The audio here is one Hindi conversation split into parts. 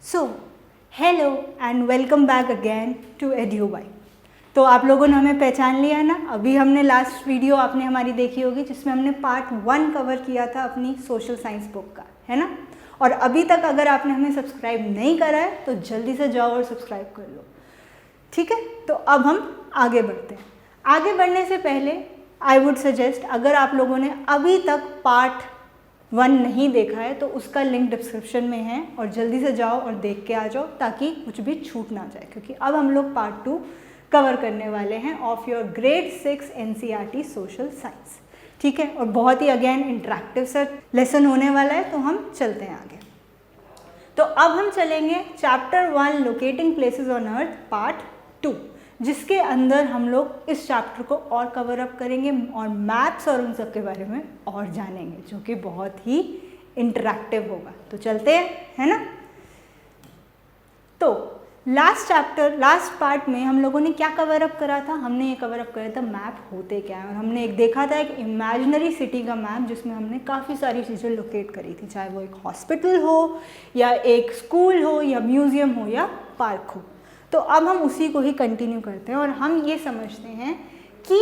So hello and welcome back again to EduBy। तो आप लोगों ने हमें पहचान लिया ना। अभी हमने लास्ट वीडियो आपने हमारी देखी होगी जिसमें हमने पार्ट 1 कवर किया था अपनी सोशल साइंस बुक का, है ना। और अभी तक अगर आपने हमें सब्सक्राइब नहीं करा है तो जल्दी से जाओ और सब्सक्राइब कर लो, ठीक है। तो अब हम आगे बढ़ते हैं। आगे बढ़ने से पहले आई वुड सजेस्ट, अगर आप लोगों ने अभी तक पार्ट 1 नहीं देखा है तो उसका लिंक डिस्क्रिप्शन में है और जल्दी से जाओ और देख के आ जाओ ताकि कुछ भी छूट ना जाए, क्योंकि अब हम लोग पार्ट 2 कवर करने वाले हैं of your grade 6 NCERT social science, ठीक है। और बहुत ही अगेन इंटरेक्टिव सा लेसन होने वाला है, तो हम चलते हैं आगे। तो अब हम चलेंगे chapter 1 locating places on earth part 2, जिसके अंदर हम लोग इस चैप्टर को और कवर अप करेंगे और मैप्स और उन सब के बारे में और जानेंगे, जो कि बहुत ही इंटरेक्टिव होगा। तो चलते हैं, है ना। तो लास्ट पार्ट में हम लोगों ने क्या कवर अप करा था? हमने ये कवर अप करा था मैप होते क्या है, और हमने एक देखा था एक इमेजिनरी सिटी का मैप जिसमें हमने काफ़ी सारी चीज़ें लोकेट करी थी, चाहे वो एक हॉस्पिटल हो या एक स्कूल हो या म्यूज़ियम हो या पार्क हो। तो अब हम उसी को ही कंटिन्यू करते हैं और हम ये समझते हैं कि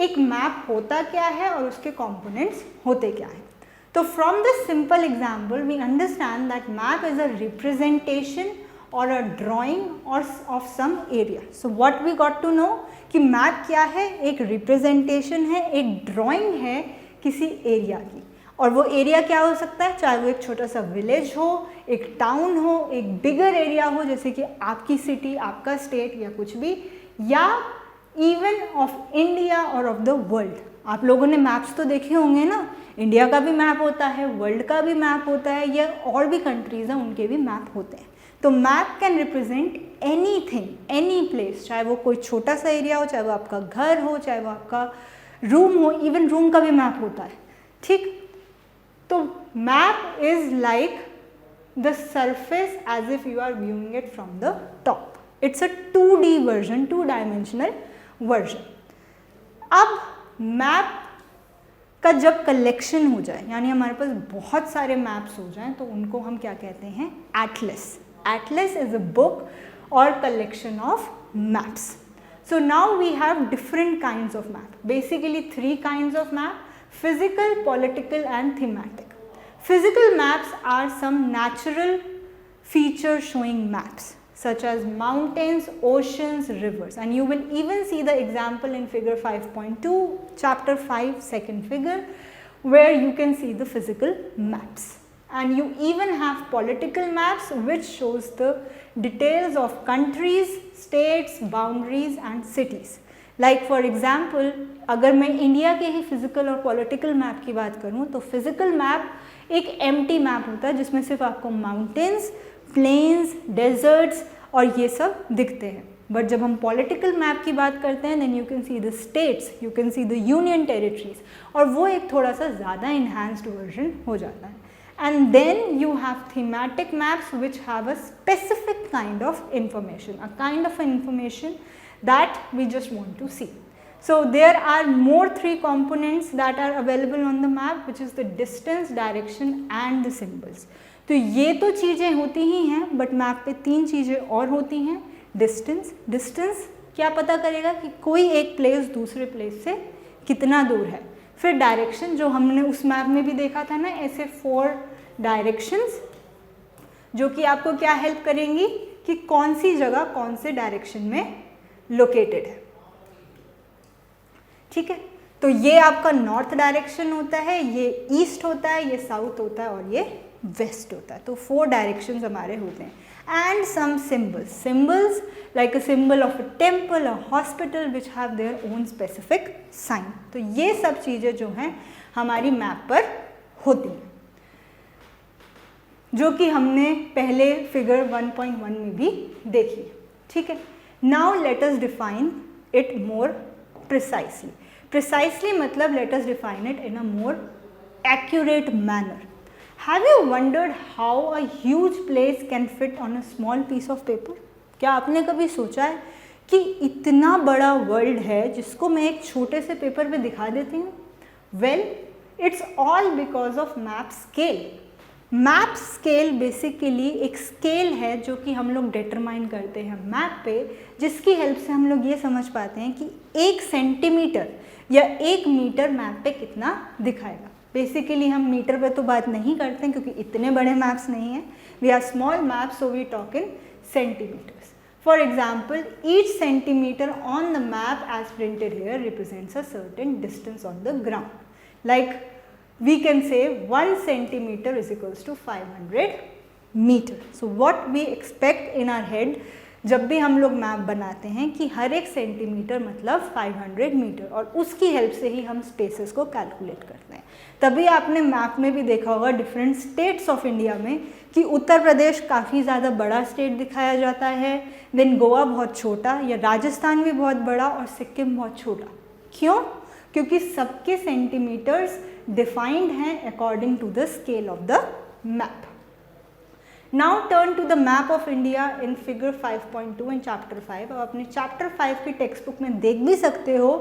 एक मैप होता क्या है और उसके कंपोनेंट्स होते क्या हैं। तो from this simple example we understand that map is a representation or a drawing or of some area. So what we got to know कि मैप क्या है? एक रिप्रेजेंटेशन है, एक ड्राइंग है किसी एरिया की। और वो एरिया क्या हो सकता है? चाहे वो एक छोटा सा विलेज हो, एक टाउन हो, एक बिगर एरिया हो जैसे कि आपकी सिटी, आपका स्टेट या कुछ भी, या इवन ऑफ इंडिया और ऑफ द वर्ल्ड। आप लोगों ने मैप्स तो देखे होंगे ना, इंडिया का भी मैप होता है, वर्ल्ड का भी मैप होता है, या और भी कंट्रीज हैं उनके भी मैप होते हैं। तो map can represent anything, any place, चाहे वो कोई छोटा सा एरिया हो, चाहे वो आपका घर हो, चाहे वो आपका रूम हो, इवन रूम का भी मैप होता है, ठीक। तो map is like the surface as if you are viewing it from the top. It's a 2D version, 2-dimensional version. अब मैप का जब कलेक्शन हो जाए, यानी हमारे पास बहुत सारे मैप्स हो जाएं, तो उनको हम क्या कहते हैं? Atlas. Atlas is a book और collection of maps. So now we have different kinds of map. Basically 3 kinds of map: physical, political and thematic. Physical maps are some natural feature showing maps such as mountains, oceans, rivers, and you will even see the example in figure 5.2 chapter 5 second figure, where you can see the physical maps. And you even have political maps which shows the details of countries, states, boundaries and cities. Like for example, अगर मैं इंडिया के ही फिजिकल और पॉलिटिकल मैप की बात करूं तो फिजिकल मैप एक एम्प्टी मैप होता है जिसमें सिर्फ आपको माउंटेन्स, प्लेन्स, डेजर्ट्स और ये सब दिखते हैं। बट जब हम पॉलिटिकल मैप की बात करते हैं then you can see the states, you can see the union territories, और वो एक थोड़ा सा ज़्यादा इन्हांस्ड वर्जन हो जाता है। And then you have thematic maps which have a specific kind of information, a kind of information that we just want to see. So there are more 3 components that are available on the map, which is the distance, direction and the symbols. तो ये तो चीज़ें होती ही हैं, बट मैप पे 3 चीज़ें और होती हैं। डिस्टेंस, डिस्टेंस क्या पता करेगा कि कोई एक प्लेस दूसरे प्लेस से कितना दूर है। फिर डायरेक्शन, जो हमने उस मैप में भी देखा था ना, ऐसे 4 डायरेक्शंस जो कि आपको क्या हेल्प करेंगी कि कौन सी जगह कौन से डायरेक्शन में लोकेटेड है, ठीक है। तो ये आपका नॉर्थ डायरेक्शन होता है, ये ईस्ट होता है, ये साउथ होता है और ये वेस्ट होता है। तो 4 डायरेक्शंस हमारे होते हैं। And some symbols, symbols like a symbol of a temple, a hospital which have their own specific sign. तो ये सब चीज़ें जो हैं हमारी मैप पर होती हैं, जो कि हमने पहले फिगर 1.1 में भी देखी, ठीक है। Now let us define it more precisely. Precisely मतलब let us define it in a more accurate manner. Have you wondered how a huge place can fit on a small piece of paper? क्या आपने कभी सोचा है कि इतना बड़ा वर्ल्ड है जिसको मैं एक छोटे से पेपर पे दिखा देती हूँ? Well, it's all because of map scale. Map scale basically एक स्केल है जो कि हम लोग डिटरमाइन करते हैं मैप पे, जिसकी हेल्प से हम लोग ये समझ पाते हैं कि 1 सेंटीमीटर या 1 मीटर मैप पे कितना दिखाएगा। बेसिकली हम मीटर पे तो बात नहीं करते हैं क्योंकि इतने बड़े मैप्स नहीं हैं, we are small maps, so we talk in centimetres. For example, each centimetre on the map as printed here represents a certain distance on the ground, like we can say 1 centimeter is equals to 500 meter. So what we expect in our head जब भी हम लोग मैप बनाते हैं कि हर एक सेंटीमीटर मतलब 500 मीटर, और उसकी हेल्प से ही हम स्पेसेस को कैलकुलेट करते हैं। तभी आपने मैप में भी देखा होगा डिफरेंट स्टेट्स ऑफ इंडिया में कि उत्तर प्रदेश काफ़ी ज़्यादा बड़ा स्टेट दिखाया जाता है, देन गोवा बहुत छोटा, या राजस्थान भी बहुत बड़ा और सिक्किम बहुत छोटा। क्यों? क्योंकि सबके सेंटीमीटर्स डिफाइंड हैं according to the scale of the map. Now turn to the map of India in figure 5.2 in chapter 5। अब अपने चैप्टर 5 की टेक्स्ट बुक में देख भी सकते हो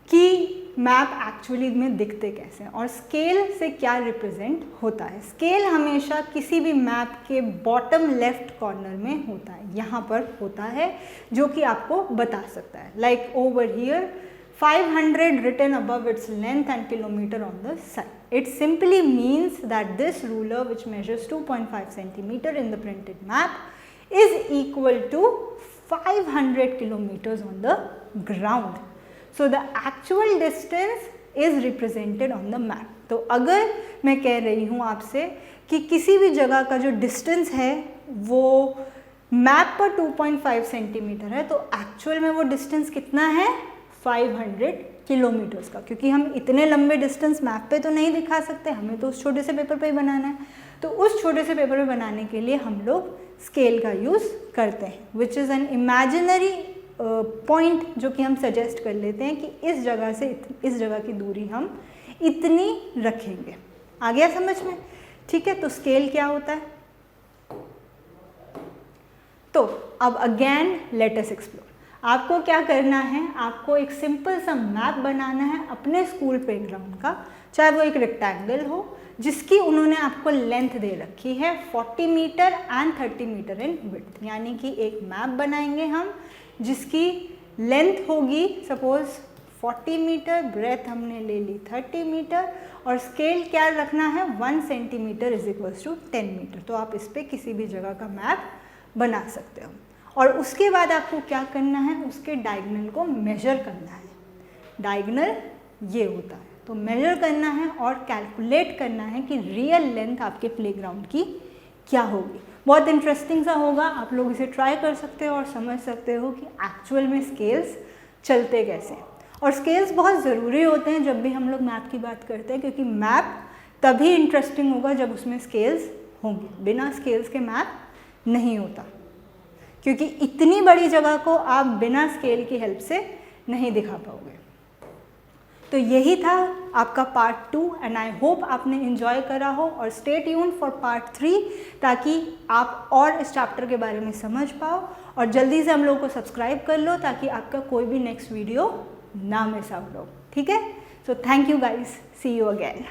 कि मैप एक्चुअली में दिखते कैसे हैं और स्केल से क्या रिप्रेजेंट होता है। स्केल हमेशा किसी भी मैप के बॉटम लेफ्ट कॉर्नर में होता है, यहाँ पर होता है, जो कि आपको बता सकता है। Like over here 500 written above its length and kilometer on the side. It simply means that this ruler, which measures 2.5 centimeter in the printed map, is equal to 500 kilometers on the ground. So the actual distance is represented on the map. तो अगर मैं कह रही हूँ आपसे कि किसी भी जगह का जो डिस्टेंस है वो मैप पर 2.5 सेंटीमीटर है, तो एक्चुअल में वो डिस्टेंस कितना है? 500 किलोमीटर्स का, क्योंकि हम इतने लंबे डिस्टेंस मैप पे तो नहीं दिखा सकते, हमें तो उस छोटे से पेपर पे ही बनाना है। तो उस छोटे से पेपर पे बनाने के लिए हम लोग स्केल का यूज़ करते हैं, which is an imaginary point जो कि हम सजेस्ट कर लेते हैं कि इस जगह से इस जगह की दूरी हम इतनी रखेंगे। आ गया समझ में? ठीक है, तो स्केल क्या होता है? तो अब अगेन लेट अस एक्सप्लोर। आपको क्या करना है? आपको एक सिंपल सा मैप बनाना है अपने स्कूल प्लेग्राउंड का, चाहे वो एक रेक्टेंगल हो जिसकी उन्होंने आपको लेंथ दे रखी है 40 metre and 30 metre in width. यानी कि एक मैप बनाएंगे हम जिसकी लेंथ होगी सपोज 40 मीटर, ब्रेथ हमने ले ली 30 मीटर, और स्केल क्या रखना है? 1 centimetre is equals to 10 metre. तो आप इस पर किसी भी जगह का मैप बना सकते हो। और उसके बाद आपको क्या करना है? उसके डायगोनल को मेजर करना है। डायगोनल ये होता है, तो मेजर करना है और कैलकुलेट करना है कि रियल लेंथ आपके प्लेग्राउंड की क्या होगी। बहुत इंटरेस्टिंग सा होगा, आप लोग इसे ट्राई कर सकते हो और समझ सकते हो कि एक्चुअल में स्केल्स चलते कैसे। और स्केल्स बहुत ज़रूरी होते हैं जब भी हम लोग मैप की बात करते हैं, क्योंकि मैप तभी इंटरेस्टिंग होगा जब उसमें स्केल्स होंगे। बिना स्केल्स के मैप नहीं होता, क्योंकि इतनी बड़ी जगह को आप बिना स्केल की हेल्प से नहीं दिखा पाओगे। तो यही था आपका पार्ट 2 एंड आई होप आपने एंजॉय करा हो। और स्टे ट्यून फॉर पार्ट 3 ताकि आप और इस चैप्टर के बारे में समझ पाओ, और जल्दी से हम लोग को सब्सक्राइब कर लो ताकि आपका कोई भी नेक्स्ट वीडियो ना मिस आउट हो। ठीक है? So thank you guys, see you again.